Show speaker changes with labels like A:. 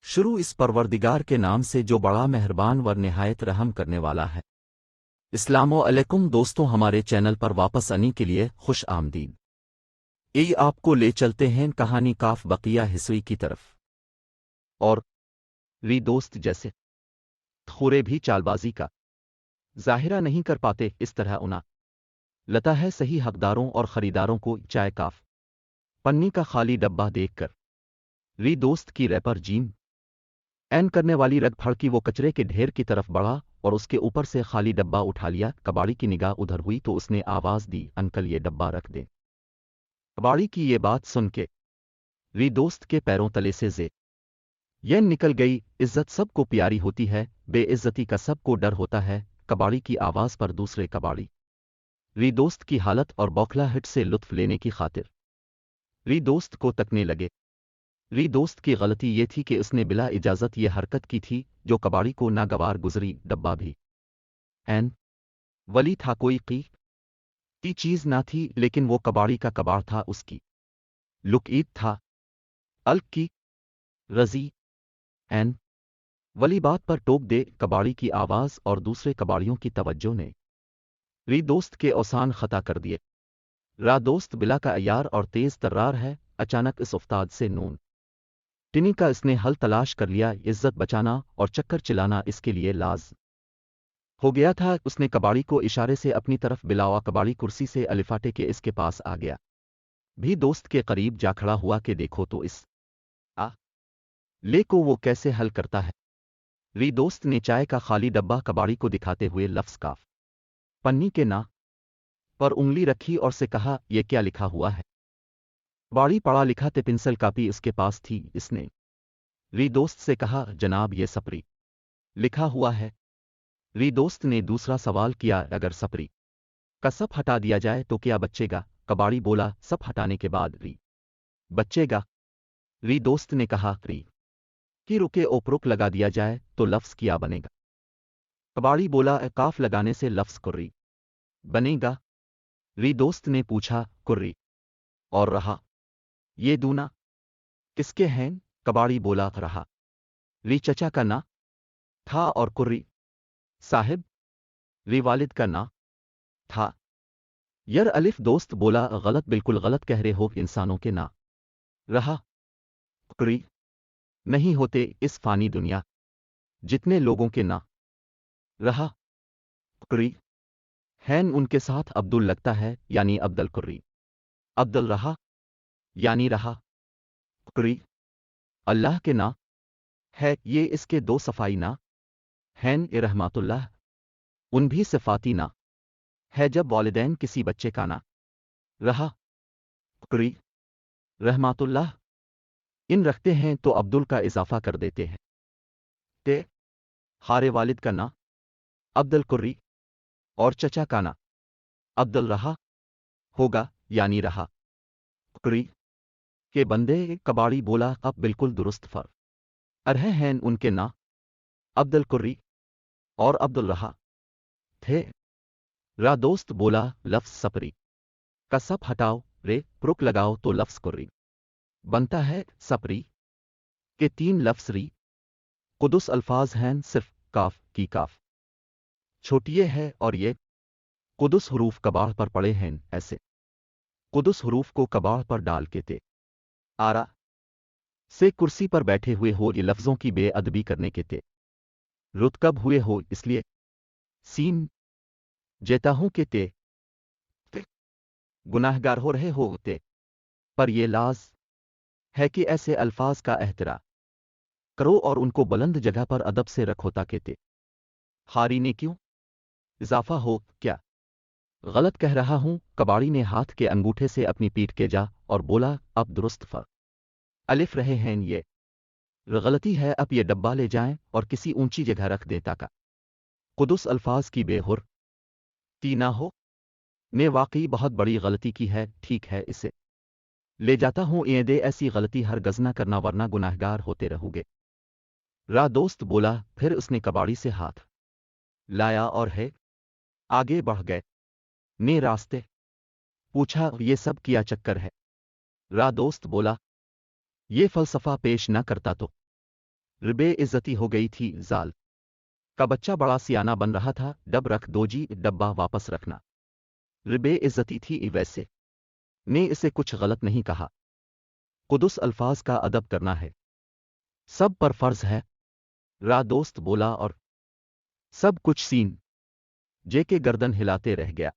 A: شروع اس پروردگار کے نام سے جو بڑا مہربان ور نہایت رحم کرنے والا ہے۔ السلام علیکم دوستوں، ہمارے چینل پر واپس آنے کے لیے خوش آمدید۔ آپ کو لے چلتے ہیں کہانی کاف بقیہ ہسوئی کی طرف۔ اور دوست جیسے تھورے بھی چال بازی کا ظاہرہ نہیں کر پاتے، اس طرح انا لتا ہے صحیح حقداروں اور خریداروں کو چائے کاف پنی کا خالی ڈبہ دیکھ کر دوست کی ریپر جیم این کرنے والی رگ پھڑکی، وہ کچرے کے ڈھیر کی طرف بڑھا اور اس کے اوپر سے خالی ڈبہ اٹھا لیا۔ کباڑی کی نگاہ ادھر ہوئی تو اس نے آواز دی، انکل یہ ڈبہ رکھ دیں۔ کباڑی کی یہ بات سن کے دوست کے پیروں تلے سے ین نکل گئی۔ عزت سب کو پیاری ہوتی ہے، بے عزتی کا سب کو ڈر ہوتا ہے۔ کباڑی کی آواز پر دوسرے کباڑی دوست کی حالت اور بوکھلا ہٹ سے لطف لینے کی خاطر دوست کو تکنے لگے۔ دوست کی غلطی یہ تھی کہ اس نے بلا اجازت یہ حرکت کی تھی جو کباڑی کو ناگوار گزری۔ ڈبہ بھی این ولی تھا، کوئی کی چیز نہ تھی، لیکن وہ کباڑی کا کباڑ تھا، اس کی لک عید تھا الک کی رضی این ولی بات پر ٹوک دے۔ کباڑی کی آواز اور دوسرے کباڑیوں کی توجہ نے دوست کے اوسان خطا کر دیے۔ دوست بلا کا عیار اور تیز ترار ہے، اچانک اس افتاد سے نون ٹنی کا اس نے حل تلاش کر لیا۔ عزت بچانا اور چکر چلانا اس کے لیے لاز ہو گیا تھا۔ اس نے کباڑی کو اشارے سے اپنی طرف بلاوا۔ کباڑی کرسی سے الفاٹے کے اس کے پاس آ گیا، بھی دوست کے قریب جا کھڑا ہوا کہ دیکھو تو اس لے کو وہ کیسے حل کرتا ہے۔ دوست نے چائے کا خالی ڈبہ کباڑی کو دکھاتے ہوئے لفظ کاف پنی کے نا پر انگلی رکھی اور سے کہا، یہ کیا لکھا ہوا ہے؟ کباڑی پڑھا لکھا تے، پنسل کاپی اس کے پاس تھی۔ اس نے دوست سے کہا، جناب یہ سپری لکھا ہوا ہے۔ دوست نے دوسرا سوال کیا، اگر سپری کا سپ ہٹا دیا جائے تو کیا بچے گا؟ کباڑی بولا، سپ ہٹانے کے بعد بچے گا۔ دوست نے کہا، کی رکے اوپرک لگا دیا جائے تو لفظ کیا بنے گا؟ کباڑی بولا، کاف لگانے سے لفظ کری بنے گا۔ دوست نے پوچھا، کری اور رہا یہ دونا کس کے ہیں؟ کباڑی بولا، رہا چچا کا نا تھا اور کری صاحب والد کا نا تھا۔ یر الف۔ دوست بولا، غلط، بالکل غلط کہہ رہے ہو، انسانوں کے نا رہا کری نہیں ہوتے اس فانی دنیا، جتنے لوگوں کے نا رہا کری ہیں ان کے ساتھ عبدل لگتا ہے، یعنی عبدل کری، عبدل رہا یعنی رہا کری اللہ کے نا ہے، یہ اس کے دو صفائی نا ہیں۔ رحمات اللہ ان بھی صفاتی نا ہے، جب والدین کسی بچے کا نا رہا کری رحمات اللہ ان رکھتے ہیں تو عبدل کا اضافہ کر دیتے ہیں، تے ہارے والد کا نا عبدل کری اور چچا کا نا عبدل رہا ہوگا، یعنی رہا کری کے بندے۔ کباڑی بولا، اب بالکل درست فر ارہے ہیں ان کے نا عبدل کری اور عبدل رہا تھے۔ دوست بولا، لفظ سپری کا سپ ہٹاؤ، پرک لگاؤ تو لفظ کری بنتا ہے۔ سپری کے تین لفظ قدس الفاظ ہیں، صرف کاف کی کاف چھوٹیے ہے اور یہ قدس حروف کباڑ پر پڑے ہیں، ایسے قدس حروف کو کباڑ پر ڈال کے تے آرا سے کرسی پر بیٹھے ہوئے ہو، یہ لفظوں کی بے ادبی کرنے کے تے رتکب ہوئے ہو، اس لیے سین جیتا ہوں کہ تے گناہگار ہو رہے ہوتے، پر یہ لاز ہے کہ ایسے الفاظ کا احترام کرو اور ان کو بلند جگہ پر ادب سے رکھو تاکہ تے ہاری نے کیوں اضافہ ہو۔ کیا غلط کہہ رہا ہوں؟ کباڑی نے ہاتھ کے انگوٹھے سے اپنی پیٹھ کے جا اور بولا، اب درست فر الف رہے ہیں، یہ غلطی ہے، اب یہ ڈبہ لے جائیں اور کسی اونچی جگہ رکھ دیں تاکہ قدس الفاظ کی بے حر تی نہ ہو۔ نے واقعی بہت بڑی غلطی کی ہے، ٹھیک ہے اسے لے جاتا ہوں، یہ دے ایسی غلطی ہرگز نہ کرنا ورنہ گناہگار ہوتے رہو گے۔ دوست بولا، پھر اس نے کباڑی سے ہاتھ لایا اور آگے بڑھ گئے۔ نے راستے پوچھا، یہ سب کیا چکر ہے؟ دوست بولا، یہ فلسفہ پیش نہ کرتا تو ربے عزتی ہو گئی تھی زال کا بچہ بڑا سیانہ بن رہا تھا، ڈب رکھ دو جی، ڈبہ واپس رکھنا۔ ربے عزتی تھی ویسے نے اسے کچھ غلط نہیں کہا۔ قدس الفاظ کا ادب کرنا ہے سب پر فرض ہے۔ را دوست بولا اور سب کچھ سین جے کے گردن ہلاتے رہ گیا۔